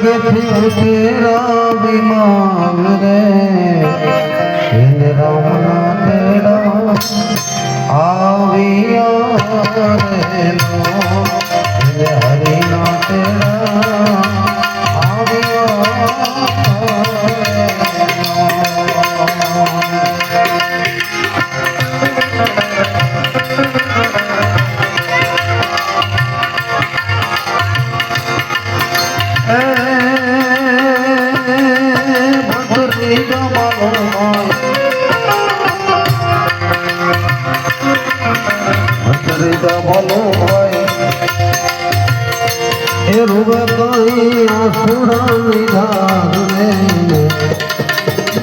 સ્વર્ગથી તેરા વિમાન રે એને રામના તેડા આવ્યા રે લો એને હરિના તેડા આવ્યા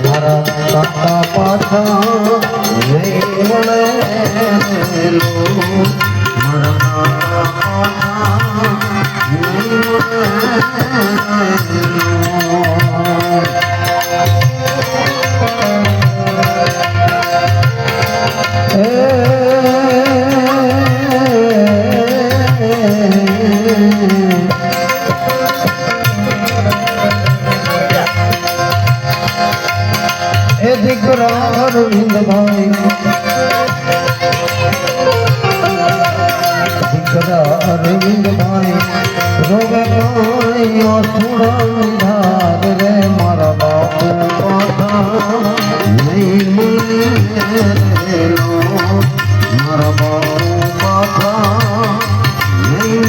મારા કાકા પાછા નહીં મળે મારા કાકા પાછા નહીં અરવિંદ ભાઈ રોવે ભાઈ થોડા ધાર રે મારા બાપુ પાછા નહીં મળે મારા બાપુ પાછા નહીં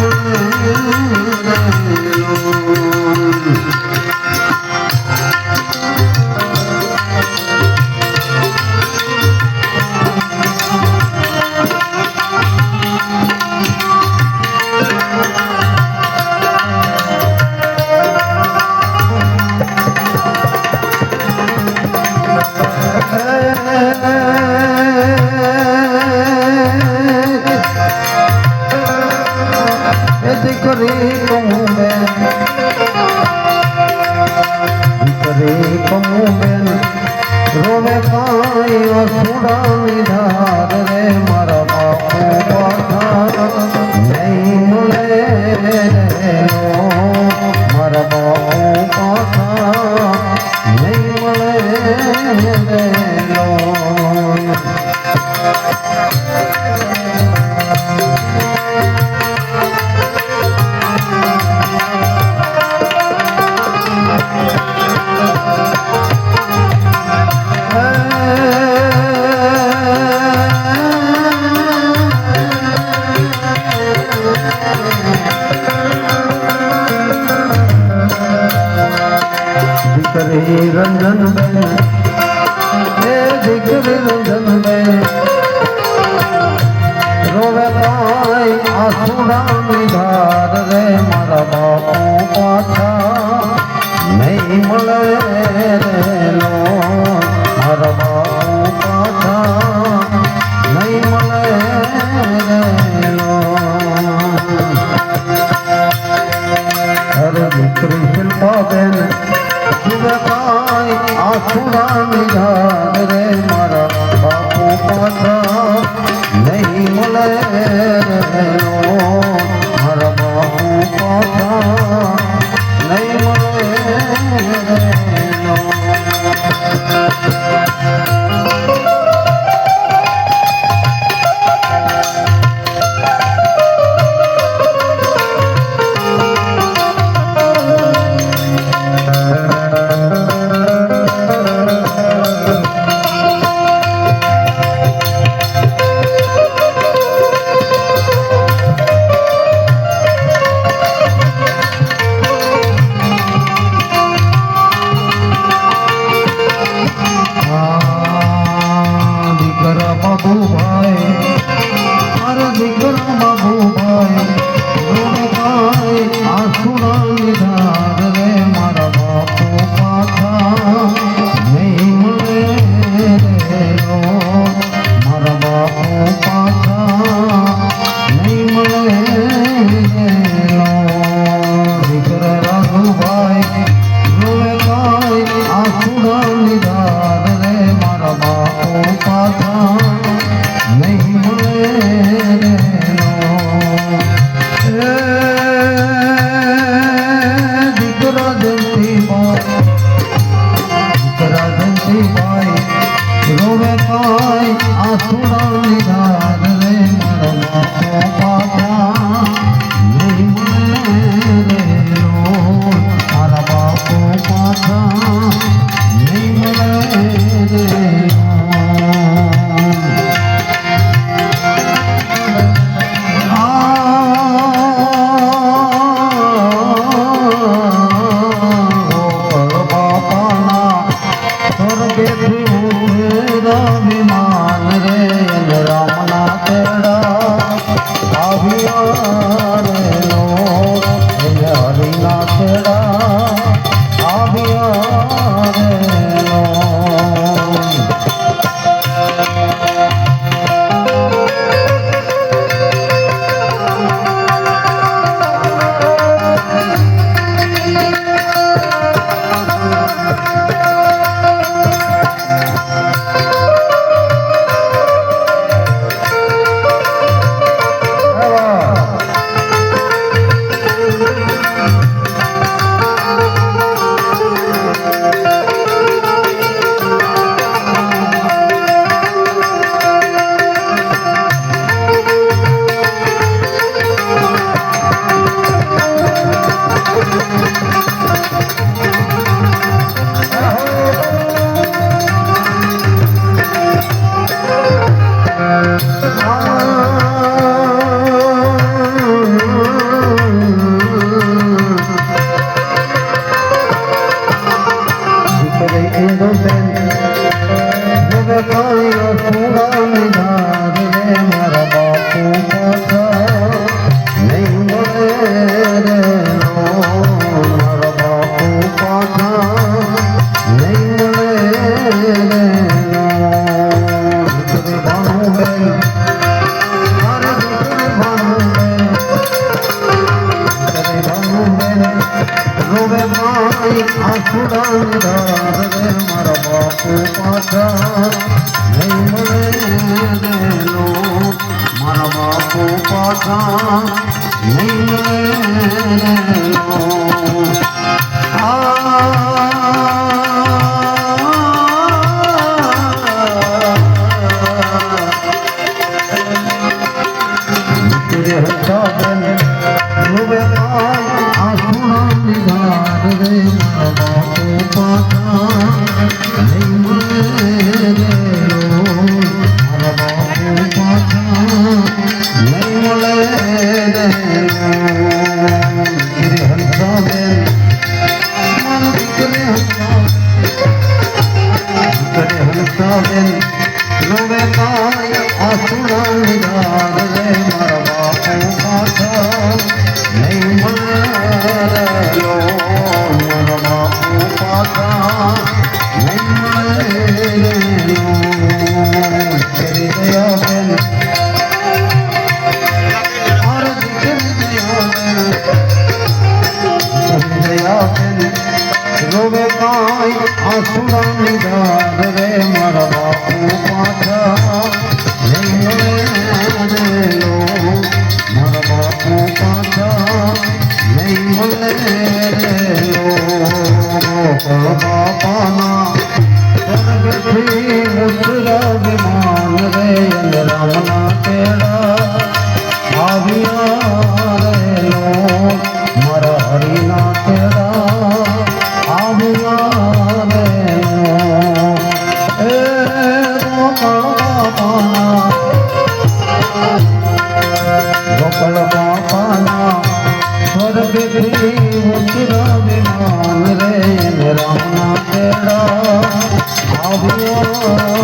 રોવે ભાઈ સુડાની ધાર રે મારા બાપુ પાછા નહીં મળે મારા બાપુ પાછા નહીં મળે રંજન બેન હે દીકરી રંજન બેન રોવે ભાઈ આસુડાની ધાર રે મારા બાપુ પાછા નહીં મળે લો મારા બાપુ પાછા નહીં મળે લો અરે દીકરી શિલ્પા બેન આસુડાની ધાર રે મારા બાપુ પાછા નહીં મળે મારા બાપુ પાછા નહીં મળે પાછા નહીં મળે રોવે કાંઈ આસુડા નિધાર રે મારા બાપુ પાછા નહીં મળે લો મારા બાપુ પાછા નહીં મળે લો બાપાના સ્વર્ગથી ઉતરા વિમાન રે રામના તેડા આવ્યા રે લો મારા હરિના તેડા ગોપાલ બાપાના સ્વર્ગથી ઉતરા વિમાન રે રામના તેડા આવ્યા